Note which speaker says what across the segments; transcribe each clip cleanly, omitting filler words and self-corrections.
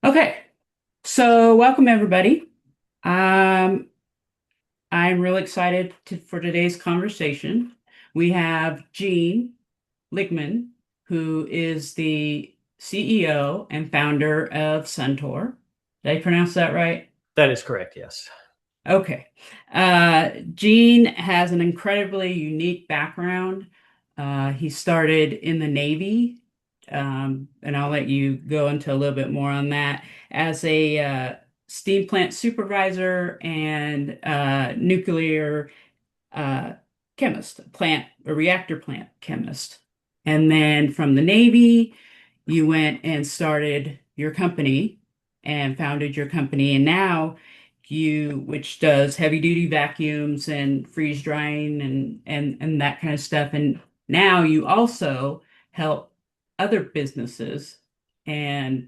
Speaker 1: Okay, so welcome everybody. Um, I'm really excited for today's conversation. We have Gene Ligman, who is the CEO and founder of Suntor. Did I pronounce that right?
Speaker 2: That is correct, yes.
Speaker 1: Okay. Gene has an incredibly unique background. He started in the Navy, and I'll let you go into a little bit more on that, as a steam plant supervisor and nuclear uh, chemist, a reactor plant chemist. And then from the Navy, you went and started your company and founded your company. And now which does heavy duty vacuums and freeze drying and that kind of stuff. And now you also help other businesses and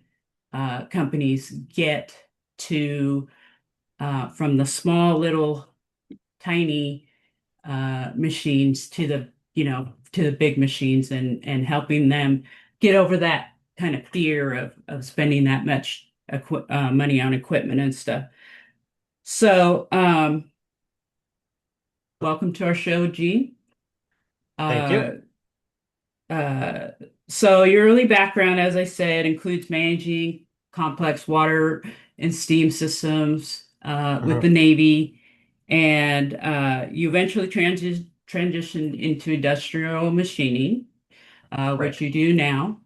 Speaker 1: companies get to from the small little tiny machines to the big machines and helping them get over that kind of fear of spending that much money on equipment and stuff. So, welcome to our show, Gene.
Speaker 2: Thank you.
Speaker 1: Uh, uh, so your early background, as I said, includes managing complex water and steam systems with
Speaker 2: Mhm.
Speaker 1: the Navy, and you eventually transitioned into industrial machining, which
Speaker 2: Right.
Speaker 1: you do now.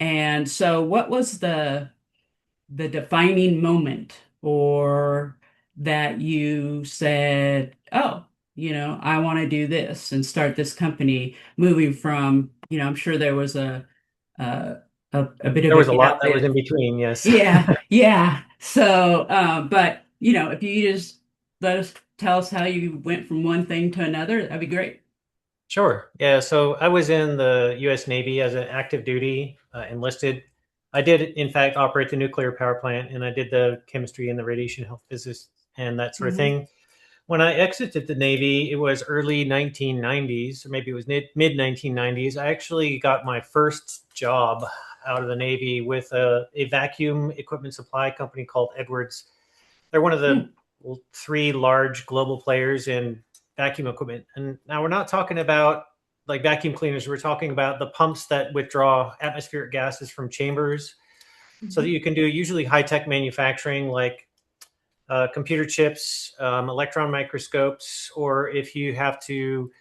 Speaker 1: And so, what was the defining moment or that you said, oh, I want to do this and start this company, moving from, I'm sure there was a, a bit of
Speaker 2: There
Speaker 1: a
Speaker 2: was a
Speaker 1: get
Speaker 2: lot
Speaker 1: out
Speaker 2: that was
Speaker 1: there.
Speaker 2: in between, yes.
Speaker 1: Yeah, yeah. So, but if you just tell us how you went from one thing to another, that'd be great.
Speaker 2: Sure. Yeah. So I was in the U.S. Navy as an active duty enlisted. I did, in fact, operate the nuclear power plant, and I did the chemistry and the radiation health physics and that sort of
Speaker 1: Hmm.
Speaker 2: thing. When I exited the Navy, it was early 1990s, or maybe it was mid 1990s. I actually got my first job out of the Navy with a vacuum equipment supply company called Edwards. They're one of the three large global players in vacuum equipment. And now we're not talking about like vacuum cleaners. We're talking about the pumps that withdraw atmospheric gases from chambers so that
Speaker 1: Hmm.
Speaker 2: you can do usually high tech manufacturing like computer chips, electron microscopes, or if you have to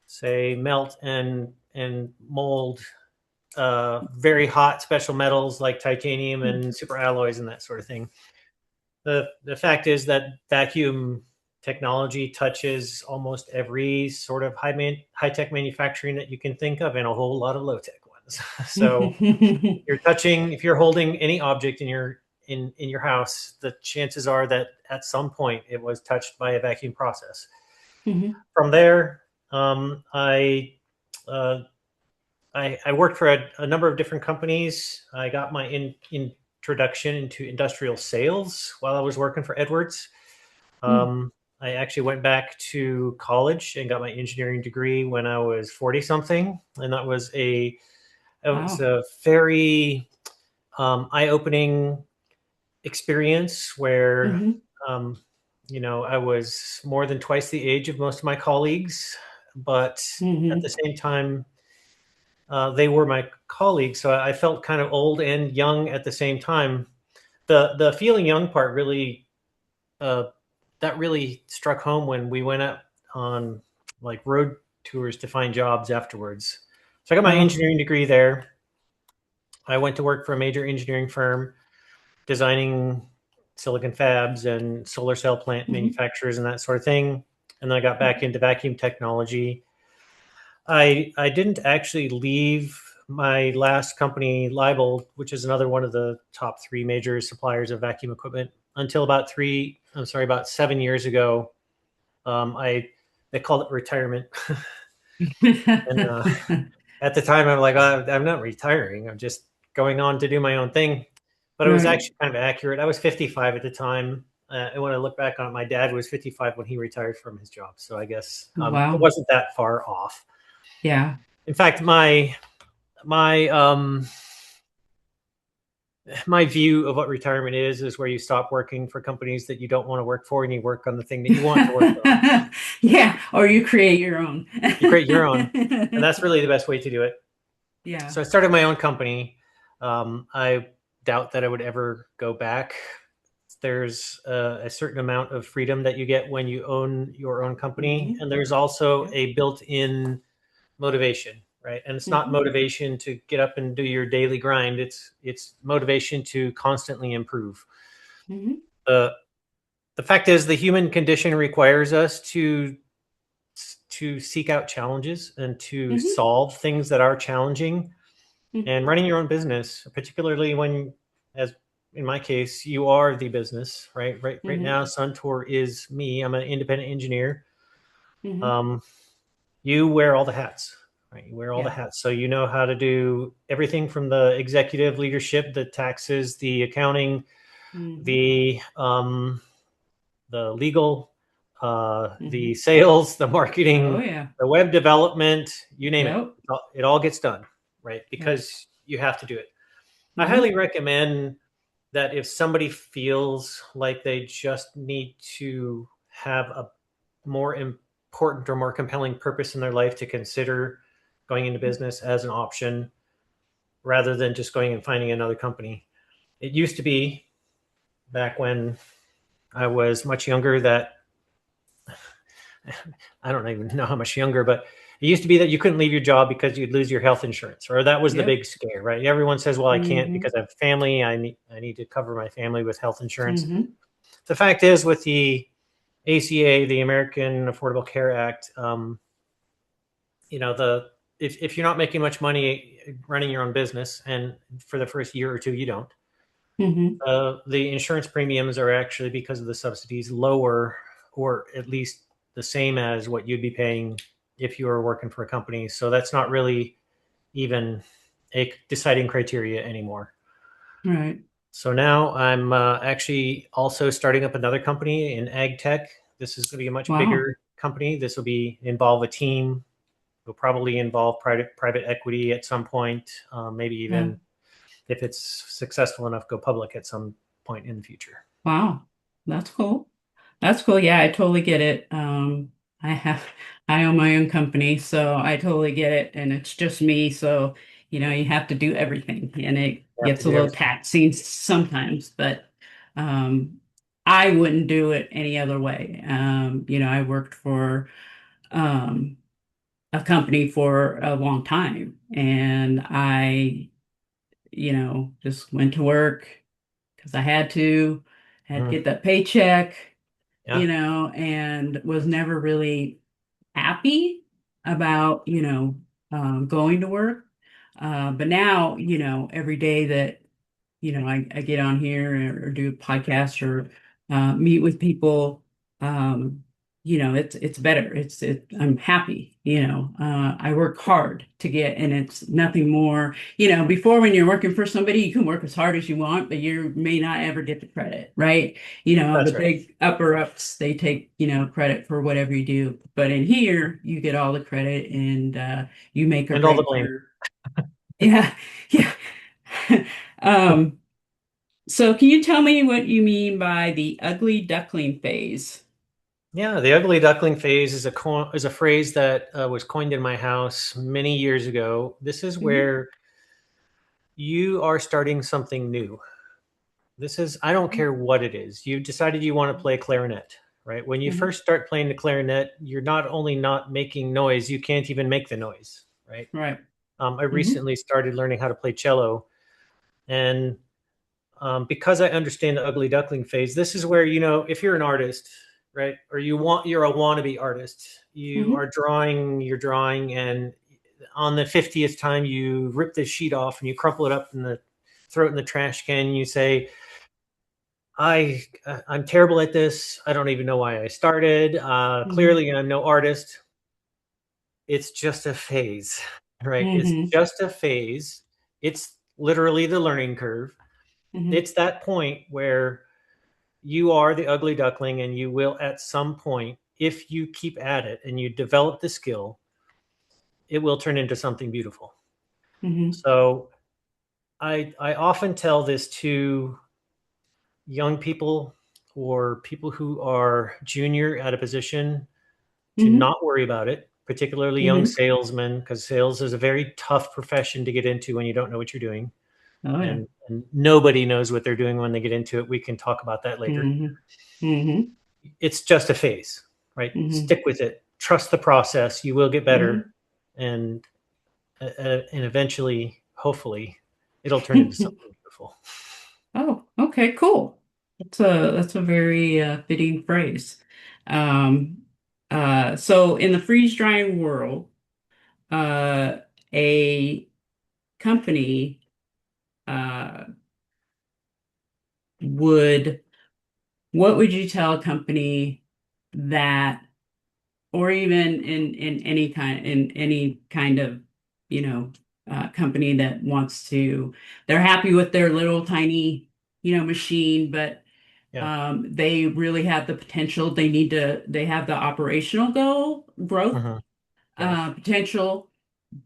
Speaker 2: say melt and mold very hot special metals like titanium and super alloys and that sort of thing. The fact is that vacuum technology touches almost every sort of high tech manufacturing that you can think of, and a whole lot of low tech ones. So you're touching, if you're holding any object in your house, the chances are that at some point it was touched by a vacuum process.
Speaker 1: Hmm.
Speaker 2: From there, um, I uh, I worked for a number of different companies. I got my introduction into industrial sales while I was working for Edwards. Um, I actually went back to college and got my engineering degree when I was 40 something, and it was
Speaker 1: Wow.
Speaker 2: a very eye-opening experience where
Speaker 1: Hmm.
Speaker 2: um, I was more than twice the age of most of my colleagues, but at the
Speaker 1: Hmm.
Speaker 2: same time, they were my colleagues, so I felt kind of old and young at the same time. The feeling young part really uh, that really struck home when we went out on like road tours to find jobs afterwards. So I got my
Speaker 1: Oh.
Speaker 2: engineering degree there. I went to work for a major engineering firm designing silicon fabs and solar cell plant
Speaker 1: Hmm.
Speaker 2: manufacturers and that sort of thing. And then I got back into vacuum technology. I didn't actually leave my last company, Libel, which is another one of the top three major suppliers of vacuum equipment, until about 7 years ago. I They called it retirement, and at the time I'm like, I'm not retiring. I'm just going on to do my own thing. But it was
Speaker 1: Right.
Speaker 2: actually kind of accurate. I was 55 at the time, and when I look back on it, my dad was 55 when he retired from his job. So I guess it
Speaker 1: Wow.
Speaker 2: wasn't that far off.
Speaker 1: Yeah.
Speaker 2: In fact, my my view of what retirement is where you stop working for companies that you don't want to work for and you work on the thing that you want to work on.
Speaker 1: Yeah, or you create your own.
Speaker 2: You create your own, and that's really the best way to do it.
Speaker 1: Yeah.
Speaker 2: So I started my own company. I doubt that I would ever go back. There's a certain amount of freedom that you get when you own your own company,
Speaker 1: Hmm.
Speaker 2: and there's also
Speaker 1: Yeah.
Speaker 2: a built-in motivation, right? And it's not
Speaker 1: Hmm.
Speaker 2: motivation to get up and do your daily grind. It's motivation to constantly improve.
Speaker 1: Hmm.
Speaker 2: The the fact is, the human condition requires us to seek out challenges and to
Speaker 1: Hmm.
Speaker 2: solve things that are challenging. And
Speaker 1: Hmm.
Speaker 2: running your own business, particularly when, as in my case, you are the business, right? Right
Speaker 1: Hmm.
Speaker 2: now, Suntour is me. I'm an independent engineer.
Speaker 1: Hmm.
Speaker 2: Um, you wear all the hats, right? You wear all the
Speaker 1: Yeah.
Speaker 2: hats, so you know how to do everything from the executive leadership, the taxes, the accounting,
Speaker 1: Hmm.
Speaker 2: the legal, the
Speaker 1: Hmm.
Speaker 2: sales, the
Speaker 1: Oh
Speaker 2: marketing,
Speaker 1: yeah.
Speaker 2: the web development, you name it.
Speaker 1: Yep.
Speaker 2: It all gets done, right?
Speaker 1: Yeah.
Speaker 2: Because you have to do it. I
Speaker 1: Hmm.
Speaker 2: highly recommend that if somebody feels like they just need to have a more important or more compelling purpose in their life, to consider going into business as an option rather than just going and finding another company. It used to be, back when I was much younger, that I don't even know how much younger, but it used to be that you couldn't leave your job because you'd lose your health insurance, or that was the
Speaker 1: Yep.
Speaker 2: big scare, right? Everyone says, "Well, I can't
Speaker 1: Hmm.
Speaker 2: because I have family. I need to cover my family with health insurance."
Speaker 1: Hmm.
Speaker 2: The fact is, with the ACA, the American Affordable Care Act, the if you're not making much money running your own business, and for the first year or two you don't,
Speaker 1: Hmm.
Speaker 2: the insurance premiums are actually, because of the subsidies, lower, or at least the same as what you'd be paying if you were working for a company. So that's not really even a deciding criteria anymore.
Speaker 1: Right.
Speaker 2: So now I'm actually also starting up another company in ag tech. This is going to be a much
Speaker 1: Wow.
Speaker 2: bigger company. This will be involve a team. Will probably involve private equity at some point. Maybe
Speaker 1: Yeah.
Speaker 2: even, if it's successful enough, go public at some point in the future.
Speaker 1: Wow. That's cool. That's cool. Yeah, I totally get it. I have, I own my own company, so I totally get it. And it's just me. So, you have to do everything and it
Speaker 2: You have to
Speaker 1: gets a
Speaker 2: do
Speaker 1: little
Speaker 2: everything.
Speaker 1: taxing sometimes, but, um, I wouldn't do it any other way. I worked for, um, a company for a long time and I just went to work because I had to
Speaker 2: Mhm.
Speaker 1: get that paycheck,
Speaker 2: Yeah.
Speaker 1: and was never really happy about, going to work. But now, every day that, I get on here or do a podcast or meet with people, um, it's better. I'm happy, I work hard to get, and it's nothing more, before when you're working for somebody, you can work as hard as you want, but you may not ever get the credit, right? The
Speaker 2: That's right.
Speaker 1: big upper ups, they take, credit for whatever you do. But in here, you get all the credit and you make or
Speaker 2: And all the
Speaker 1: break
Speaker 2: blame.
Speaker 1: yeah, yeah. Um, so can you tell me what you mean by the ugly duckling phase?
Speaker 2: Yeah, the ugly duckling phase is a phrase that was coined in my house many years ago. This is
Speaker 1: Hmm.
Speaker 2: where you are starting something new. This is, I don't care what it is. You decided you want to play clarinet, right? When you
Speaker 1: Hmm.
Speaker 2: first start playing the clarinet, you're not only not making noise, you can't even make the noise, right?
Speaker 1: Right.
Speaker 2: I
Speaker 1: Hmm.
Speaker 2: recently started learning how to play cello, and because I understand the ugly duckling phase, this is where, if you're an artist, right, or you're a wannabe artist, you
Speaker 1: Hmm.
Speaker 2: are drawing, you're drawing, and on the 50th time you rip the sheet off and you crumple it up and throw it in the trash can. And you say, I'm terrible at this. I don't even know why I started.
Speaker 1: Hmm.
Speaker 2: Clearly, I'm no artist. It's just a phase, right? It's
Speaker 1: Hmm.
Speaker 2: just a phase. It's literally the learning curve.
Speaker 1: Hmm.
Speaker 2: It's that point where you are the ugly duckling, and you will, at some point, if you keep at it and you develop the skill, it will turn into something beautiful.
Speaker 1: Hmm.
Speaker 2: So I often tell this to young people or people who are junior at a position to
Speaker 1: Mm-hmm.
Speaker 2: not worry about it, particularly young
Speaker 1: Mm-hmm.
Speaker 2: salesmen, because sales is a very tough profession to get into when you don't know what you're doing.
Speaker 1: Oh yeah.
Speaker 2: And nobody knows what they're doing when they get into it. We can talk about that later.
Speaker 1: Mm-hmm. Mm-hmm.
Speaker 2: It's just a phase, right?
Speaker 1: Mm-hmm.
Speaker 2: Stick with it. Trust the process. You will get better,
Speaker 1: Mm-hmm.
Speaker 2: and and eventually, hopefully, it'll turn into something beautiful.
Speaker 1: Oh, okay, cool. That's a very fitting phrase. Um, so in the freeze drying world, uh, a company uh, would what would you tell a company that, or even in any kind of, you know, company that wants to, they're happy with their little tiny, machine, but
Speaker 2: Yeah.
Speaker 1: they really have the potential. They have the operational growth
Speaker 2: Hmm. Yeah.
Speaker 1: potential,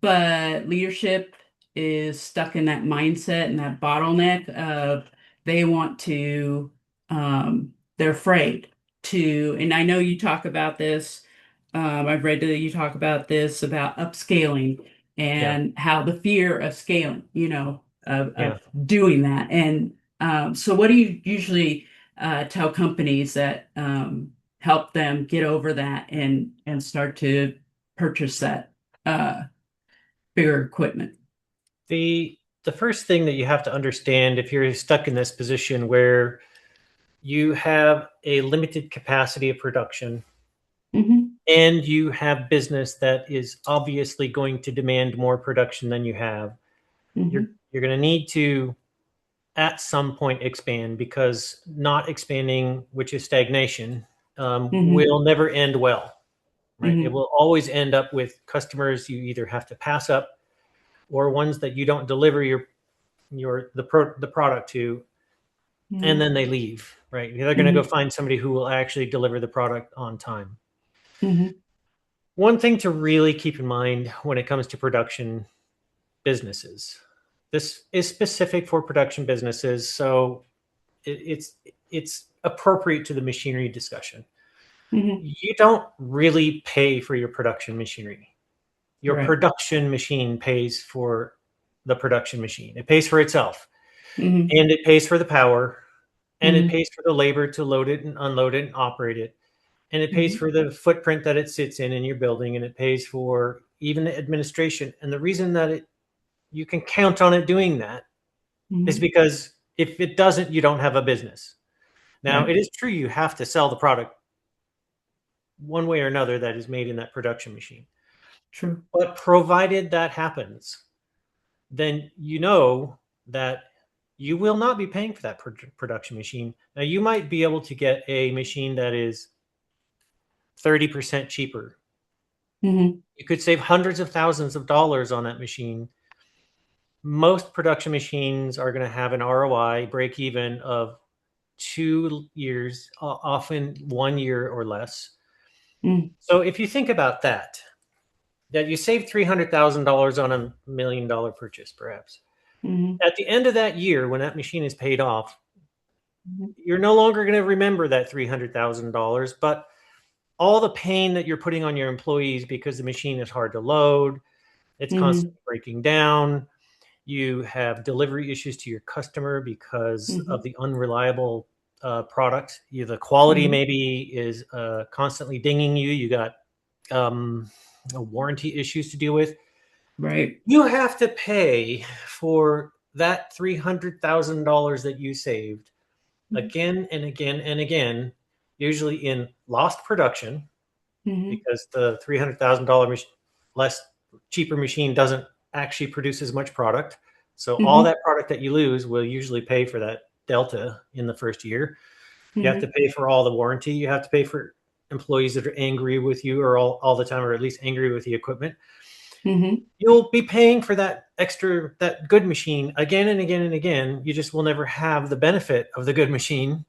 Speaker 1: but leadership is stuck in that mindset and that bottleneck of they want to, they're afraid to, and I know you talk about this. I've read that you talk about this about upscaling
Speaker 2: Yeah.
Speaker 1: and how the fear of scaling,
Speaker 2: Yeah.
Speaker 1: of doing that. And so, what do you usually tell companies that help them get over that and start to purchase that uh, bigger equipment?
Speaker 2: The first thing that you have to understand if you're stuck in this position where you have a limited capacity of production
Speaker 1: Hmm.
Speaker 2: and you have business that is obviously going to demand more production than you have, you're
Speaker 1: Hmm.
Speaker 2: you're going to need to at some point expand, because not expanding, which is stagnation,
Speaker 1: Hmm.
Speaker 2: will never end well, right? It
Speaker 1: Hmm.
Speaker 2: will always end up with customers you either have to pass up or ones that you don't deliver the product to, and
Speaker 1: Hmm.
Speaker 2: then they leave, right? They're going to go
Speaker 1: Hmm.
Speaker 2: find somebody who will actually deliver the product on time.
Speaker 1: Hmm.
Speaker 2: One thing to really keep in mind when it comes to production businesses, this is specific for production businesses, so it's appropriate to the machinery discussion.
Speaker 1: Hmm.
Speaker 2: You don't really pay for your production machinery. Your
Speaker 1: Right.
Speaker 2: production machine pays for the production machine. It pays for itself,
Speaker 1: Hmm.
Speaker 2: and it pays for the power, and it
Speaker 1: Hmm.
Speaker 2: pays for the labor to load it and unload it and operate it, and it pays
Speaker 1: Hmm.
Speaker 2: for the footprint that it sits in your building, and it pays for even the administration. And the reason that it you can count on it doing that is
Speaker 1: Hmm.
Speaker 2: because if it doesn't, you don't have a business. Now,
Speaker 1: Right.
Speaker 2: it is true you have to sell the product one way or another that is made in that production machine.
Speaker 1: True.
Speaker 2: But provided that happens, then you know that you will not be paying for that production machine. Now, you might be able to get a machine that is 30% cheaper.
Speaker 1: Hmm.
Speaker 2: You could save hundreds of thousands of dollars on that machine. Most production machines are going to have an ROI break even of 2 years, often 1 year or less.
Speaker 1: Hmm.
Speaker 2: So if you think about that you saved $300,000 on $1 million purchase, perhaps.
Speaker 1: Hmm.
Speaker 2: At the end of that year, when that machine is paid off,
Speaker 1: Hmm.
Speaker 2: you're no longer going to remember that $300,000, but all the pain that you're putting on your employees because the machine is hard to load, it's
Speaker 1: Hmm.
Speaker 2: constantly breaking down. You have delivery issues to your customer because of
Speaker 1: Hmm.
Speaker 2: the unreliable product. The quality
Speaker 1: Hmm.
Speaker 2: maybe is constantly dinging you. You got um, warranty issues to deal with.
Speaker 1: Right.
Speaker 2: You have to pay for that $300,000 that you saved again and again and again, usually in lost production,
Speaker 1: Hmm.
Speaker 2: because the $300,000 less cheaper machine doesn't actually produce as much product. So all
Speaker 1: Hmm.
Speaker 2: that product that you lose will usually pay for that delta in the first year. You have to
Speaker 1: Hmm.
Speaker 2: pay for all the warranty. You have to pay for employees that are angry with you or all the time, or at least angry with the equipment.
Speaker 1: Hmm.
Speaker 2: You'll be paying for that good machine again and again and again. You just will never have the benefit of the good machine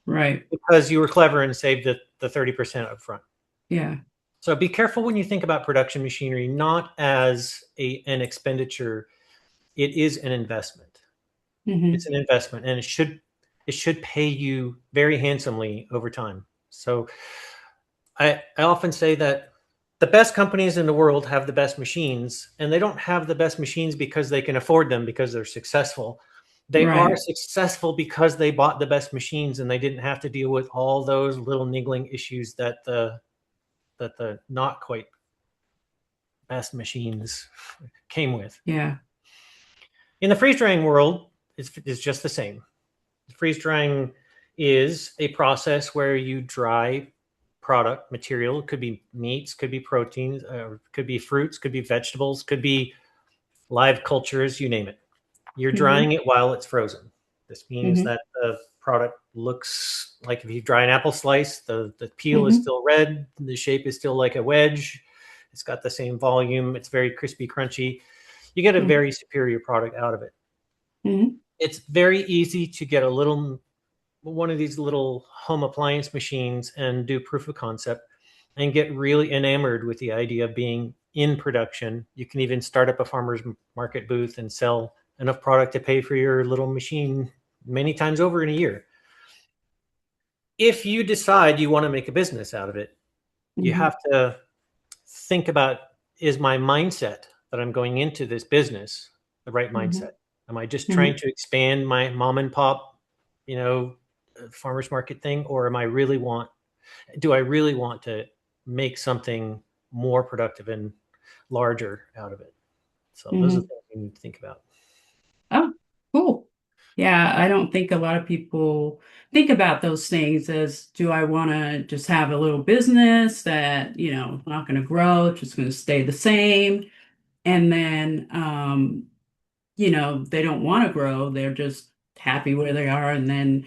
Speaker 1: Right.
Speaker 2: because you were clever and saved the 30% up front.
Speaker 1: Yeah.
Speaker 2: So be careful when you think about production machinery, not as an expenditure. It is an investment. It's
Speaker 1: Hmm.
Speaker 2: an investment, and it should pay you very handsomely over time. So I often say that the best companies in the world have the best machines, and they don't have the best machines because they can afford them because they're successful. They are
Speaker 1: Right.
Speaker 2: successful because they bought the best machines and they didn't have to deal with all those little niggling issues that the not quite best machines came with.
Speaker 1: Yeah.
Speaker 2: In the freeze drying world, it's just the same. Freeze drying is a process where you dry product material. It could be meats, could be proteins, could be fruits, could be vegetables, could be live cultures, you name it. You're
Speaker 1: Hmm.
Speaker 2: drying it while it's frozen. This means
Speaker 1: Hmm.
Speaker 2: that the product looks like, if you dry an apple slice, the peel is
Speaker 1: Hmm.
Speaker 2: still red, the shape is still like a wedge. It's got the same volume. It's very crispy, crunchy. You get a very superior product out of it.
Speaker 1: Hmm.
Speaker 2: It's very easy to get a little one of these little home appliance machines and do proof of concept and get really enamored with the idea of being in production. You can even start up a farmer's market booth and sell enough product to pay for your little machine many times over in a year. If you decide you want to make a business out of it, you
Speaker 1: Hmm.
Speaker 2: have to think about, is my mindset that I'm going into this business the right
Speaker 1: Hmm.
Speaker 2: mindset? Am I just trying
Speaker 1: Hmm.
Speaker 2: to expand my mom and pop, you know, farmers market thing, or am I really want do I really want to make something more productive and larger out of it? So those are
Speaker 1: Hmm.
Speaker 2: things you need to think about.
Speaker 1: Oh, cool. Yeah, I don't think a lot of people think about those things as, do I want to just have a little business that, not going to grow, just going to stay the same? And then, they don't want to grow. They're just happy where they are. And then,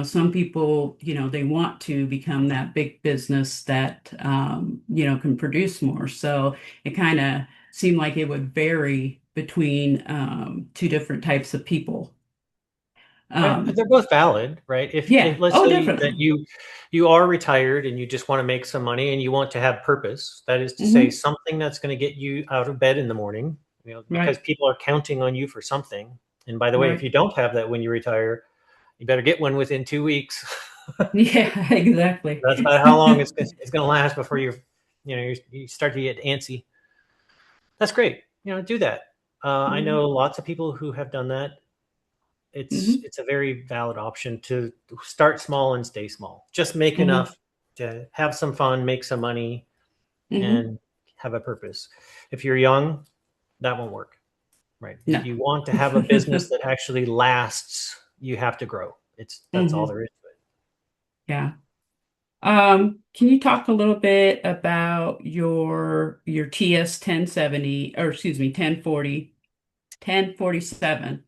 Speaker 1: some people, they want to become that big business that, can produce more. So it kind of seemed like it would vary between two different types of people. Um,
Speaker 2: They're both valid, right? If
Speaker 1: yeah.
Speaker 2: let's
Speaker 1: Oh,
Speaker 2: say that
Speaker 1: definitely.
Speaker 2: you are retired and you just want to make some money and you want to have purpose, that is to say
Speaker 1: Hmm.
Speaker 2: something that's going to get you out of bed in the morning, because
Speaker 1: Right.
Speaker 2: people are counting on you for something. And by the way, if
Speaker 1: Right.
Speaker 2: you don't have that when you retire, you better get one within 2 weeks.
Speaker 1: Yeah, exactly.
Speaker 2: That's about how long it's going to last before you start to get antsy. That's great. Do that. I
Speaker 1: Hmm.
Speaker 2: know lots of people who have done that. it's
Speaker 1: Hmm.
Speaker 2: it's a very valid option to start small and stay small. Just make
Speaker 1: Hmm.
Speaker 2: enough to have some fun, make some money,
Speaker 1: Hmm.
Speaker 2: and have a purpose. If you're young, that won't work, right? If
Speaker 1: No.
Speaker 2: you want to have a business that actually lasts, you have to grow. That's all
Speaker 1: Hmm.
Speaker 2: there is to it.
Speaker 1: Yeah. Can you talk a little bit about your TS 1070, or excuse me, 1047,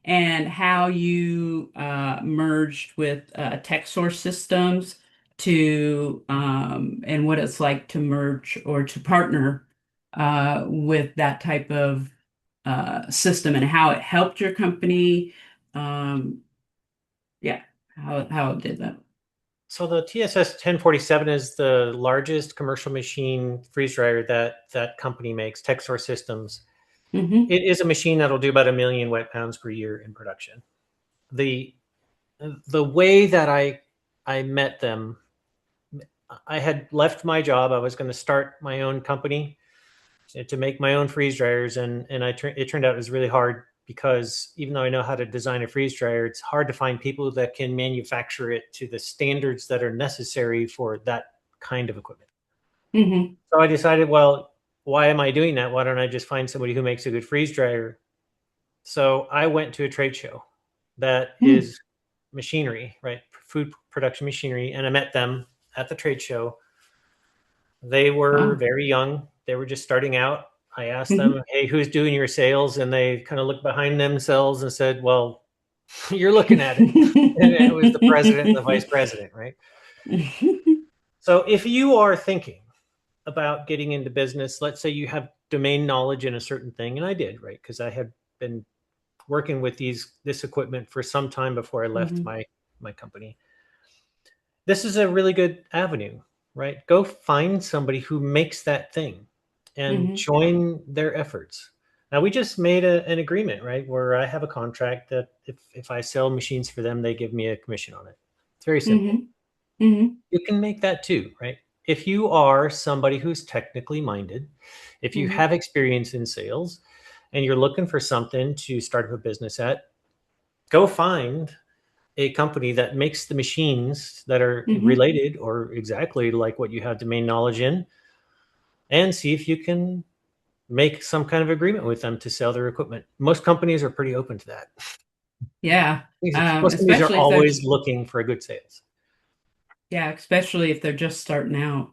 Speaker 1: and how you merged with tech source systems to and what it's like to merge or to partner with that type of system, and how it helped your company. Um, yeah, how it did that.
Speaker 2: So the TSS 1047 is the largest commercial machine freeze dryer that company makes, Texor Systems.
Speaker 1: Hmm.
Speaker 2: It is a machine that'll do about 1 million wet pounds per year in production. The the way that I met them, I had left my job. I was going to start my own company to make my own freeze dryers, and it turned out it was really hard, because even though I know how to design a freeze dryer, it's hard to find people that can manufacture it to the standards that are necessary for that kind of equipment.
Speaker 1: Hmm.
Speaker 2: So I decided, well, why am I doing that? Why don't I just find somebody who makes a good freeze dryer? So I went to a trade show that
Speaker 1: Hmm.
Speaker 2: is machinery, right? Food production machinery. And I met them at the trade show. They were
Speaker 1: Wow.
Speaker 2: very young. They were just starting out. I asked them,
Speaker 1: Hmm.
Speaker 2: hey, who's doing your sales? And they kind of looked behind themselves and said, well, you're looking at it. And it was the president and the vice president, right? So if you are thinking about getting into business, let's say you have domain knowledge in a certain thing, and I did, right? Because I had been working with this equipment for some time before I left
Speaker 1: Hmm.
Speaker 2: my company. This is a really good avenue, right? Go find somebody who makes that thing and
Speaker 1: Hmm.
Speaker 2: join their efforts. Now we just made an agreement, right, where I have a contract that if I sell machines for them, they give me a commission on it. It's very simple.
Speaker 1: Mm-hmm. Mm-hmm.
Speaker 2: You can make that too, right? If you are somebody who's technically minded, if you
Speaker 1: Mm-hmm.
Speaker 2: have experience in sales and you're looking for something to start up a business at, go find a company that makes the machines that are
Speaker 1: Mm-hmm.
Speaker 2: related or exactly like what you have domain knowledge in, and see if you can make some kind of agreement with them to sell their equipment. Most companies are pretty open to that.
Speaker 1: Yeah.
Speaker 2: Most companies are
Speaker 1: Especially if they're
Speaker 2: always looking for a good sales.
Speaker 1: Yeah, especially if they're just starting out.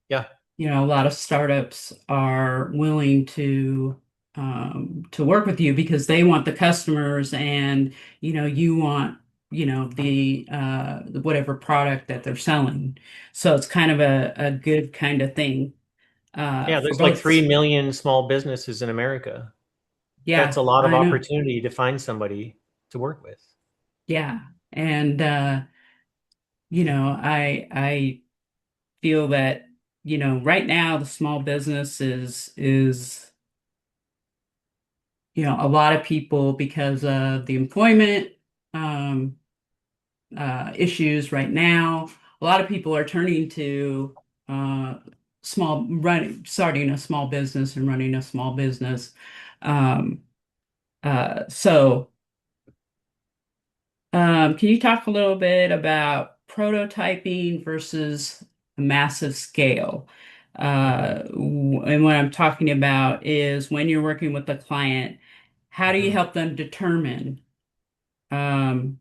Speaker 2: Yeah.
Speaker 1: A lot of startups are willing to work with you because they want the customers and you want the whatever product that they're selling. So it's kind of a good kind of thing
Speaker 2: Yeah,
Speaker 1: for
Speaker 2: there's like
Speaker 1: both.
Speaker 2: 3 million small businesses in America. That's
Speaker 1: Yeah,
Speaker 2: a lot of
Speaker 1: I know.
Speaker 2: opportunity to find somebody to work with.
Speaker 1: Yeah. And I feel that right now the small business is a lot of people, because of the employment um, issues right now, a lot of people are turning to uh, starting a small business and running a small business. Um, so can you talk a little bit about prototyping versus a massive scale?
Speaker 2: Hmm.
Speaker 1: And what I'm talking about is when you're working with a client, how do you
Speaker 2: Hmm.
Speaker 1: help them determine um,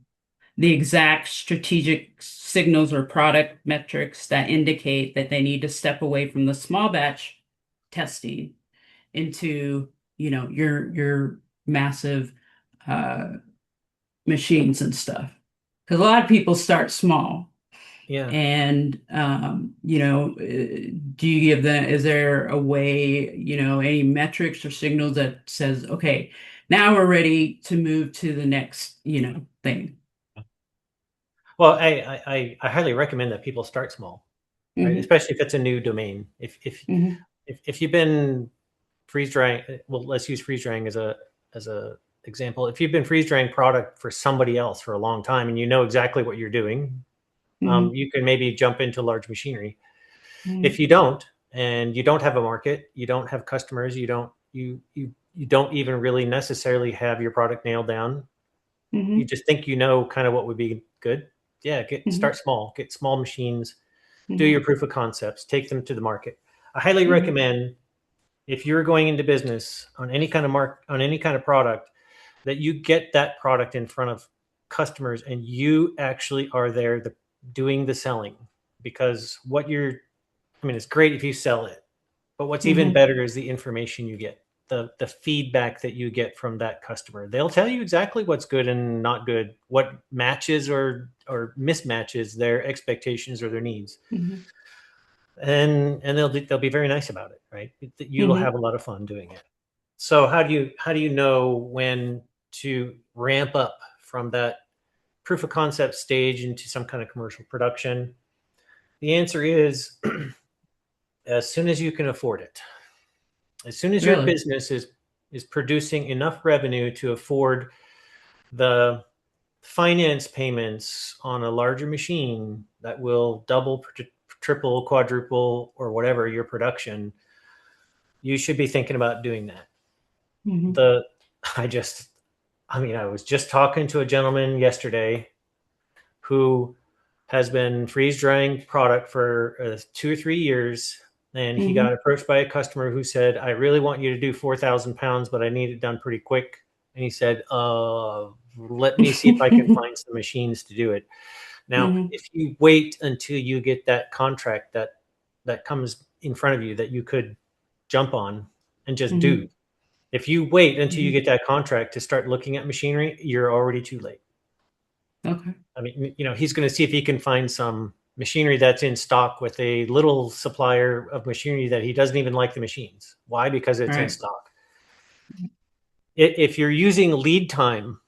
Speaker 1: the exact strategic signals or product metrics that indicate that they need to step away from the small batch testing into, your massive uh, machines and stuff? Because a lot of people start small.
Speaker 2: Yeah.
Speaker 1: And do you give them, is there a way, any metrics or signals that says, okay, now we're ready to move to the next, thing?
Speaker 2: Well, I highly recommend that people start small, right?
Speaker 1: Hmm.
Speaker 2: Especially if it's a new domain.
Speaker 1: Hmm.
Speaker 2: If you've been freeze drying, well, let's use freeze drying as a example. If you've been freeze drying product for somebody else for a long time and you know exactly what you're doing,
Speaker 1: Hmm.
Speaker 2: you can maybe jump into large machinery. If
Speaker 1: Hmm.
Speaker 2: you don't, and you don't have a market, you don't have customers, you don't even really necessarily have your product nailed down. You
Speaker 1: Hmm.
Speaker 2: just think you know kind of what would be good. Yeah,
Speaker 1: Hmm.
Speaker 2: start small, get small machines, do your
Speaker 1: Hmm.
Speaker 2: proof of concepts, take them to the market. I highly
Speaker 1: Hmm.
Speaker 2: recommend if you're going into business on any kind of on any kind of product that you get that product in front of customers and you actually are there doing the selling, because what you're I mean, it's great if you sell it, but what's even
Speaker 1: Hmm.
Speaker 2: better is the information you get, the feedback that you get from that customer. They'll tell you exactly what's good and not good, what matches or mismatches their expectations or their needs,
Speaker 1: Hmm.
Speaker 2: and they'll be very nice about it, right? You will
Speaker 1: Hmm.
Speaker 2: have a lot of fun doing it. So how do you know when to ramp up from that proof of concept stage into some kind of commercial production? The answer is as soon as you can afford it. As soon as your
Speaker 1: Really?
Speaker 2: business is producing enough revenue to afford the finance payments on a larger machine that will double, triple, quadruple, or whatever your production, you should be thinking about doing that.
Speaker 1: Hmm.
Speaker 2: The I just I mean, I was just talking to a gentleman yesterday who has been freeze drying product for 2 or 3 years. And he got
Speaker 1: Hmm.
Speaker 2: approached by a customer who said, I really want you to do 4,000 pounds, but I need it done pretty quick. And he said, let me see if I can find some machines to do it. Now,
Speaker 1: Hmm.
Speaker 2: if you wait until you get that contract that comes in front of you that you could jump on and just do,
Speaker 1: Hmm.
Speaker 2: if you wait until you
Speaker 1: Hmm.
Speaker 2: get that contract to start looking at machinery, you're already too late.
Speaker 1: Okay.
Speaker 2: I mean, he's going to see if he can find some machinery that's in stock with a little supplier of machinery that he doesn't even like the machines. Why? Because
Speaker 1: All
Speaker 2: it's in
Speaker 1: right.
Speaker 2: stock. If you're using lead time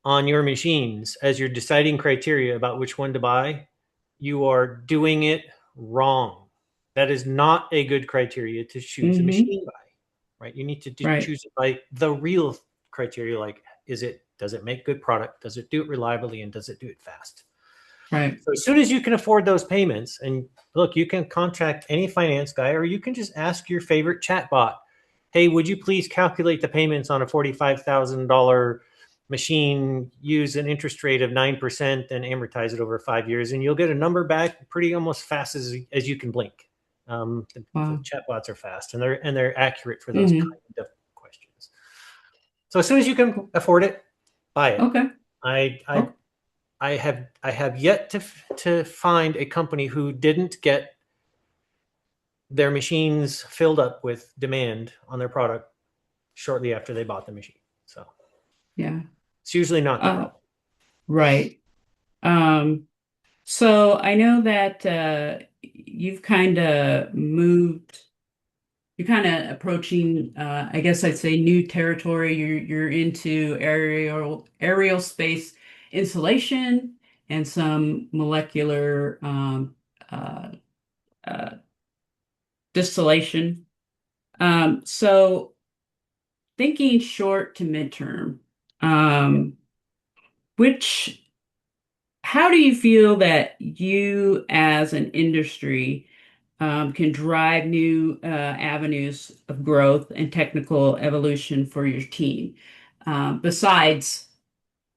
Speaker 2: on your machines as your deciding criteria about which one to buy, you are doing it wrong. That is not a good criteria to choose a
Speaker 1: Hmm.
Speaker 2: machine by, right? You need to
Speaker 1: Right.
Speaker 2: choose it by the real criteria, like does it make good product? Does it do it reliably? And does it do it fast?
Speaker 1: Right.
Speaker 2: So as soon as you can afford those payments, and look, you can contact any finance guy, or you can just ask your favorite chatbot, hey, would you please calculate the payments on a $45,000 machine, use an interest rate of 9% and amortize it over 5 years, and you'll get a number back pretty almost fast as you can blink. The
Speaker 1: Wow.
Speaker 2: chatbots are fast, and they're accurate for those
Speaker 1: Hmm.
Speaker 2: kind of questions. So as soon as you can afford it, buy it.
Speaker 1: Okay.
Speaker 2: I I
Speaker 1: Oh,
Speaker 2: I have yet to find a company who didn't get their machines filled up with demand on their product shortly after they bought the machine. So
Speaker 1: yeah.
Speaker 2: it's usually not the
Speaker 1: Uh,
Speaker 2: problem.
Speaker 1: right. Um, so I know that you've kind of moved, you're kind of approaching, I guess I'd say new territory. You're into aerial space insulation and some molecular uh, uh, distillation. So thinking short to midterm, um, which how do you feel that you as an industry can drive new avenues of growth and technical evolution for your team? Besides,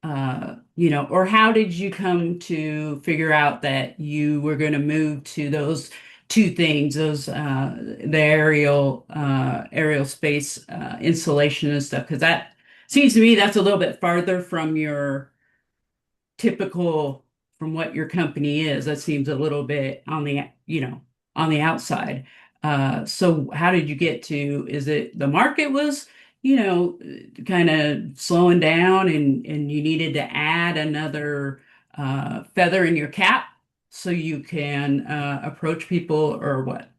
Speaker 1: or how did you come to figure out that you were going to move to those two things, the aerial space insulation and stuff? Because that seems to me that's a little bit farther from your typical from what your company is. That seems a little bit on the outside. So how did you get to, is it the market was, kind of slowing down and you needed to add another feather in your cap so you can approach people or what?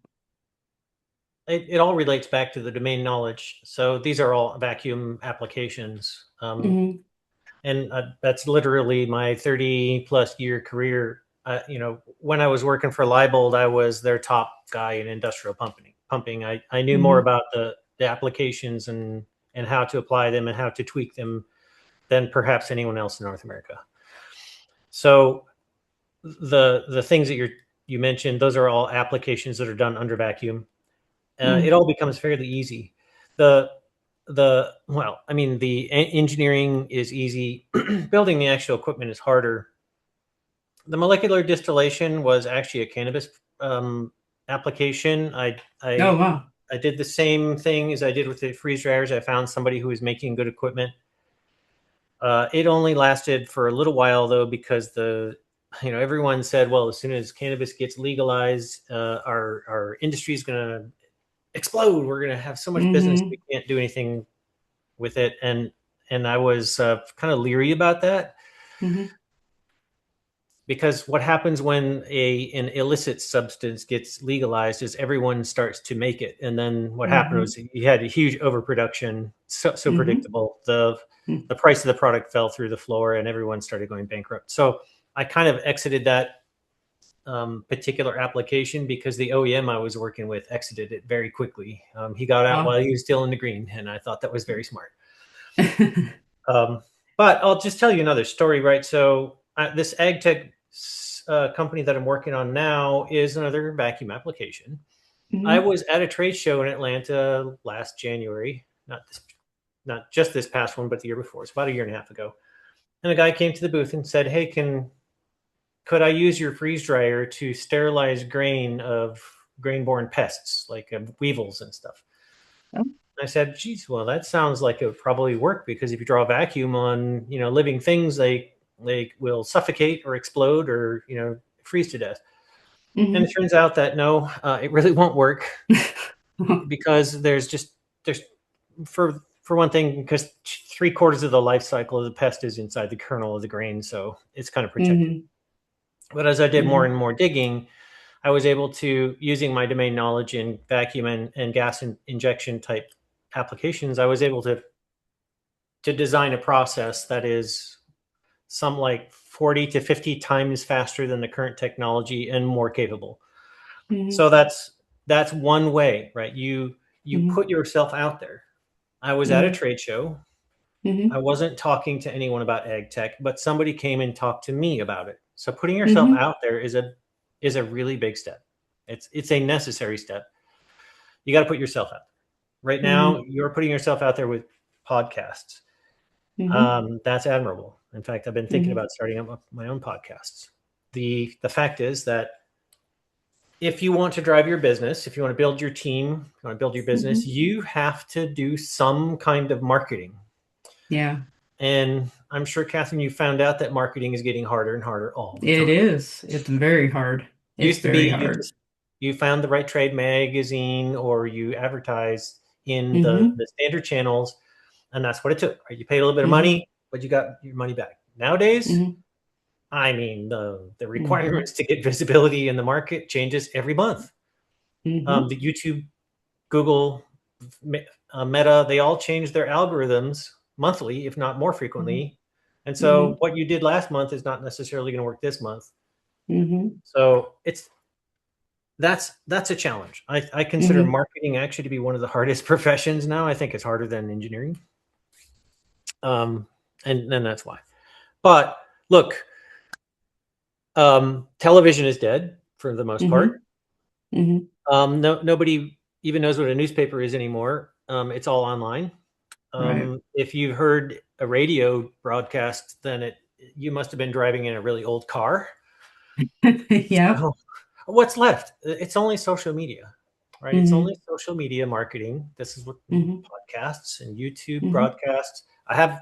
Speaker 2: It all relates back to the domain knowledge. So these are all vacuum applications.
Speaker 1: Hmm.
Speaker 2: And that's literally my 30 plus year career. When I was working for Leibold, I was their top guy in industrial pumping. I knew more
Speaker 1: Hmm.
Speaker 2: about the applications and how to apply them and how to tweak them than perhaps anyone else in North America. So the things that you mentioned, those are all applications that are done under vacuum. It
Speaker 1: Hmm.
Speaker 2: all becomes fairly easy. The I mean, the engineering is easy. Building the actual equipment is harder. The molecular distillation was actually a cannabis application.
Speaker 1: Oh, wow.
Speaker 2: I did the same thing as I did with the freeze dryers. I found somebody who was making good equipment. It only lasted for a little while though, because everyone said, well, as soon as cannabis gets legalized, our industry is going to explode. We're going to have so much business we
Speaker 1: Hmm.
Speaker 2: can't do anything with it. And I was kind of leery about that,
Speaker 1: Hmm.
Speaker 2: because what happens when an illicit substance gets legalized is everyone starts to make it, and then what happened
Speaker 1: Hmm.
Speaker 2: was you had a huge overproduction, so
Speaker 1: Hmm.
Speaker 2: predictable. The price of the product fell through the floor, and everyone started going bankrupt. So I kind of exited that particular application because the OEM I was working with exited it very quickly. He got out
Speaker 1: Wow.
Speaker 2: while he was still in the green, and I thought that was very smart. Um, but I'll just tell you another story, right? So this ag tech company that I'm working on now is another vacuum application. I
Speaker 1: Hmm.
Speaker 2: was at a trade show in Atlanta last January, not just this past one, but the year before. It's about a year and a half ago. And a guy came to the booth and said, "Hey, could I use your freeze dryer to sterilize grain of grain-borne pests like weevils and stuff?" I said, "Geez, well, that sounds like it would probably work, because if you draw a vacuum on living things, they will suffocate or explode or freeze to death." And it
Speaker 1: Hmm.
Speaker 2: turns out that no, it really won't work, because there's for one thing, because three-quarters of the life cycle of the pest is inside the kernel of the grain, so it's kind of protected.
Speaker 1: Hmm.
Speaker 2: But as I did more
Speaker 1: Hmm.
Speaker 2: and more digging, I was able to, using my domain knowledge in vacuum and gas injection type applications, I was able to design a process that is some like 40 to 50 times faster than the current technology and more capable.
Speaker 1: Hmm.
Speaker 2: So that's one way, right? you
Speaker 1: Mm-hmm.
Speaker 2: put yourself out there. I was at a
Speaker 1: Mm-hmm.
Speaker 2: trade show. I
Speaker 1: Mm-hmm.
Speaker 2: wasn't talking to anyone about ag tech, but somebody came and talked to me about it. So putting yourself
Speaker 1: Mm-hmm.
Speaker 2: out there is a really big step. It's a necessary step. You got to put yourself out there. Right now,
Speaker 1: Mm-hmm.
Speaker 2: you're putting yourself out there with podcasts.
Speaker 1: Mm-hmm.
Speaker 2: That's admirable. In fact, I've been thinking
Speaker 1: Mm-hmm.
Speaker 2: about starting up my own podcasts. The fact is that if you want to drive your business, if you want to build your team, if you want to build your business,
Speaker 1: Mm-hmm.
Speaker 2: you have to do some kind of marketing.
Speaker 1: Yeah,
Speaker 2: And I'm sure, Catherine, you found out that marketing is getting harder and harder all the
Speaker 1: it
Speaker 2: time.
Speaker 1: is. It's very hard. It's
Speaker 2: Used to be
Speaker 1: very
Speaker 2: you
Speaker 1: hard.
Speaker 2: just you found the right trade magazine or you advertised in
Speaker 1: Mm-hmm.
Speaker 2: the standard channels, and that's what it took. Right? You paid a little bit of
Speaker 1: Mm-hmm.
Speaker 2: money, but you got your money back. Nowadays,
Speaker 1: Mm-hmm.
Speaker 2: I mean, the
Speaker 1: Mm-hmm.
Speaker 2: requirements to get visibility in the market changes every month.
Speaker 1: Mm-hmm.
Speaker 2: The YouTube, Google, Meta, they all change their algorithms monthly, if not more frequently. And
Speaker 1: Mm-hmm.
Speaker 2: so what you did last month is not necessarily going to work this month.
Speaker 1: Mm-hmm.
Speaker 2: So that's a challenge. I consider
Speaker 1: Mm-hmm.
Speaker 2: marketing actually to be one of the hardest professions now. I think it's harder than engineering. Um, and that's why. But look, television is dead for the most
Speaker 1: Mm-hmm.
Speaker 2: part.
Speaker 1: Mm-hmm.
Speaker 2: Nobody even knows what a newspaper is anymore. It's all online.
Speaker 1: Right.
Speaker 2: If you've heard a radio broadcast, then you must have been driving in a really old car.
Speaker 1: Yep.
Speaker 2: So what's left? It's only social media, right? It's only
Speaker 1: Mm-hmm.
Speaker 2: social media marketing. This is what
Speaker 1: Mm-hmm.
Speaker 2: podcasts and YouTube
Speaker 1: Mm-hmm.
Speaker 2: broadcasts. I have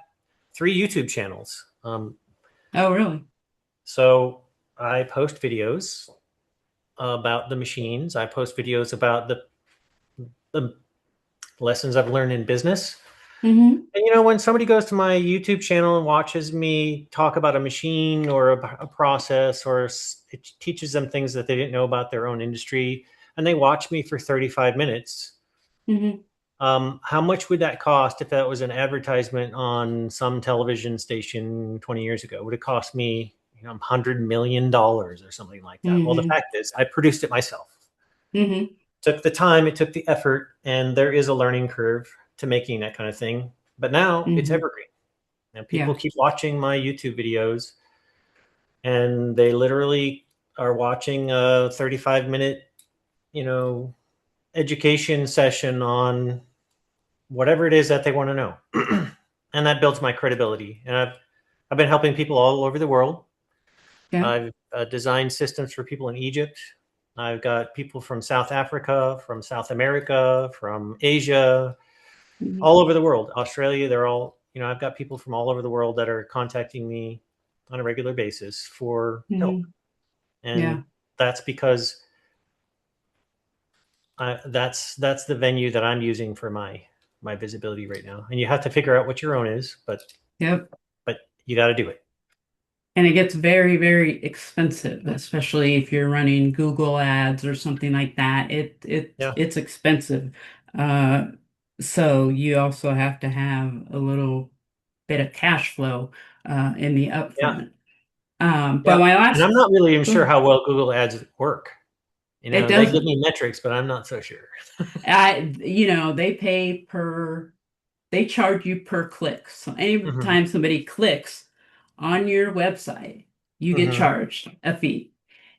Speaker 2: 3 YouTube channels.
Speaker 1: Oh, really?
Speaker 2: So I post videos about the machines. I post videos about the lessons I've learned in business.
Speaker 1: Mm-hmm.
Speaker 2: And when somebody goes to my YouTube channel and watches me talk about a machine or a process, or it teaches them things that they didn't know about their own industry, and they watch me for 35 minutes,
Speaker 1: Mm-hmm.
Speaker 2: how much would that cost if that was an advertisement on some television station 20 years ago? Would it cost me, $100 million or something like that? Well, the
Speaker 1: Mm-hmm.
Speaker 2: fact is, I produced it myself.
Speaker 1: Mm-hmm.
Speaker 2: Took the time, it took the effort, and there is a learning curve to making that kind of thing. But now it's
Speaker 1: Mm-hmm.
Speaker 2: evergreen. And people
Speaker 1: Yeah.
Speaker 2: keep watching my YouTube videos, and they literally are watching a 35-minute, you know, education session on whatever it is that they want to know. And that builds my credibility. And I've been helping people all over the world.
Speaker 1: Yeah.
Speaker 2: I've designed systems for people in Egypt. I've got people from South Africa, from South America, from Asia,
Speaker 1: Mm-hmm.
Speaker 2: all over the world. Australia, they're all, I've got people from all over the world that are contacting me on a regular basis for help.
Speaker 1: Mm-hmm.
Speaker 2: And
Speaker 1: Yeah.
Speaker 2: that's because that's the venue that I'm using for my visibility right now. And you have to figure out what your own is,
Speaker 1: Yep.
Speaker 2: but you got to do it.
Speaker 1: And it gets very, very expensive, especially if you're running Google ads or something like that.
Speaker 2: Yeah,
Speaker 1: It's expensive. Uh, so you also have to have a little bit of cash flow in the
Speaker 2: yeah,
Speaker 1: upfront. But
Speaker 2: yeah.
Speaker 1: my
Speaker 2: And I'm
Speaker 1: last,
Speaker 2: not really even sure how well Google Ads work.
Speaker 1: it
Speaker 2: They give
Speaker 1: doesn't.
Speaker 2: me metrics, but I'm not so sure.
Speaker 1: They pay per. They charge you per click. So
Speaker 2: Hmm.
Speaker 1: anytime somebody clicks on your website, you get
Speaker 2: Hmm.
Speaker 1: charged a fee.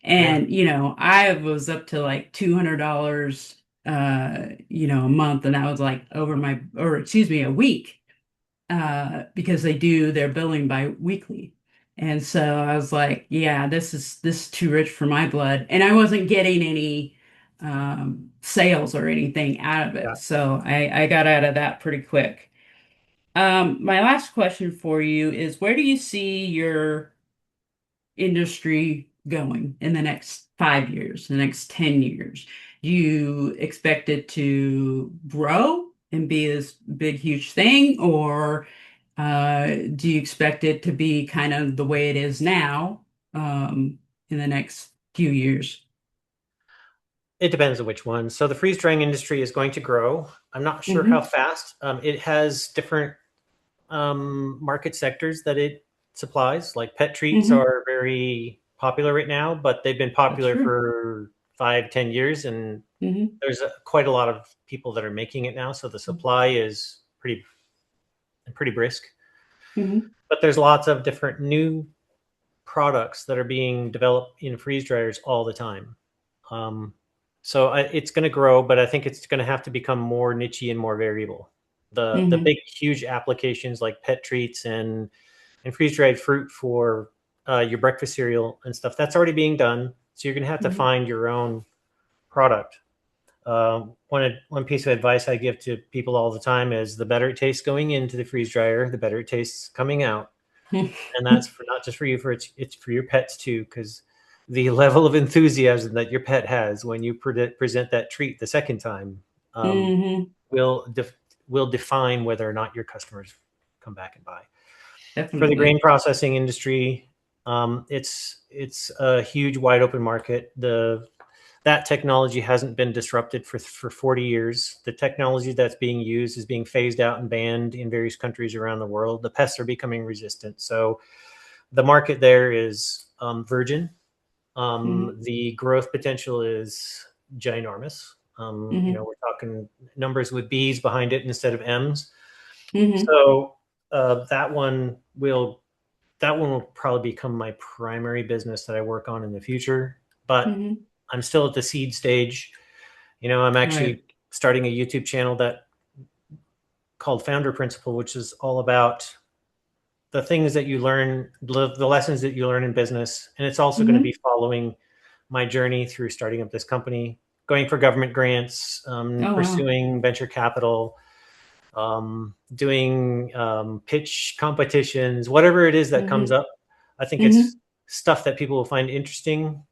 Speaker 2: Yeah,
Speaker 1: And, I was up to like $200, a month, and that was like or excuse me, a week, because they do their billing by weekly. And so I was like, yeah, this is too rich for my blood. And I wasn't getting any sales or anything out of
Speaker 2: yeah.
Speaker 1: it. So I got out of that pretty quick. My last question for you is where do you see your industry going in the next 5 years, the next 10 years? Do you expect it to grow and be this big, huge thing, or do you expect it to be kind of the way it is now, in the next few years?
Speaker 2: It depends on which one. So the freeze drying industry is going to grow. I'm not sure how
Speaker 1: Mm-hmm.
Speaker 2: fast. It has different market sectors that it supplies. Like pet treats
Speaker 1: Mm-hmm.
Speaker 2: are very popular right now, but they've been
Speaker 1: That's
Speaker 2: popular
Speaker 1: true.
Speaker 2: for 5, 10 years, and
Speaker 1: Hmm.
Speaker 2: there's quite a lot of people that are making it now. So the supply is pretty brisk.
Speaker 1: Hmm.
Speaker 2: But there's lots of different new products that are being developed in freeze dryers all the time. Um, so it's going to grow, but I think it's going to have to become more nichey and more variable. The
Speaker 1: Hmm.
Speaker 2: big huge applications like pet treats and freeze dried fruit for your breakfast cereal and stuff, that's already being done. So you're going to have to
Speaker 1: Hmm.
Speaker 2: find your own product. One piece of advice I give to people all the time is the better it tastes going into the freeze dryer, the better it tastes coming out. And that's for not just for you, for it's for your pets too, because the level of enthusiasm that your pet has when you present that treat the second time um,
Speaker 1: Hmm.
Speaker 2: will will define whether or not your customers come back and buy. For the
Speaker 1: Definitely.
Speaker 2: grain processing industry, it's a huge wide open market. The That technology hasn't been disrupted for 40 years. The technology that's being used is being phased out and banned in various countries around the world. The pests are becoming resistant. So the market there is virgin.
Speaker 1: Hmm.
Speaker 2: The growth potential is ginormous.
Speaker 1: Hmm.
Speaker 2: We're talking numbers with B's behind it instead of M's.
Speaker 1: Hmm.
Speaker 2: So that one will probably become my primary business that I work on in the future. But
Speaker 1: Hmm.
Speaker 2: I'm still at the seed stage. I'm
Speaker 1: Right.
Speaker 2: actually starting a YouTube channel that called Founder Principle, which is all about the things that you learn, the lessons that you learn in business. And it's also going to be
Speaker 1: Hmm.
Speaker 2: following my journey through starting up this company, going for government grants,
Speaker 1: Oh, wow.
Speaker 2: pursuing venture capital, doing pitch competitions, whatever it is that comes
Speaker 1: Hmm.
Speaker 2: up. I think it's
Speaker 1: Hmm.
Speaker 2: stuff that people will find interesting.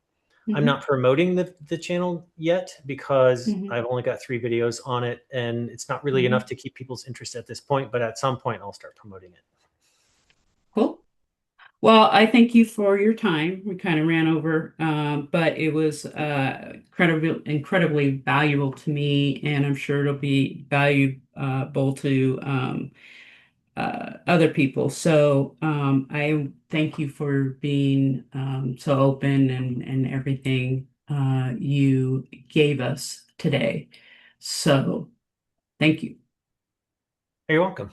Speaker 2: I'm
Speaker 1: Hmm.
Speaker 2: not promoting the channel yet because
Speaker 1: Hmm.
Speaker 2: I've only got 3 videos on it, and it's not really enough
Speaker 1: Hmm.
Speaker 2: to keep people's interest at this point. But at some point, I'll start promoting it.
Speaker 1: Cool. Well, I thank you for your time. We kind of ran over, but it was incredibly valuable to me, and I'm sure it'll be valuable to other people. So I thank you for being so open and everything you gave us today. So thank you.
Speaker 2: You're welcome.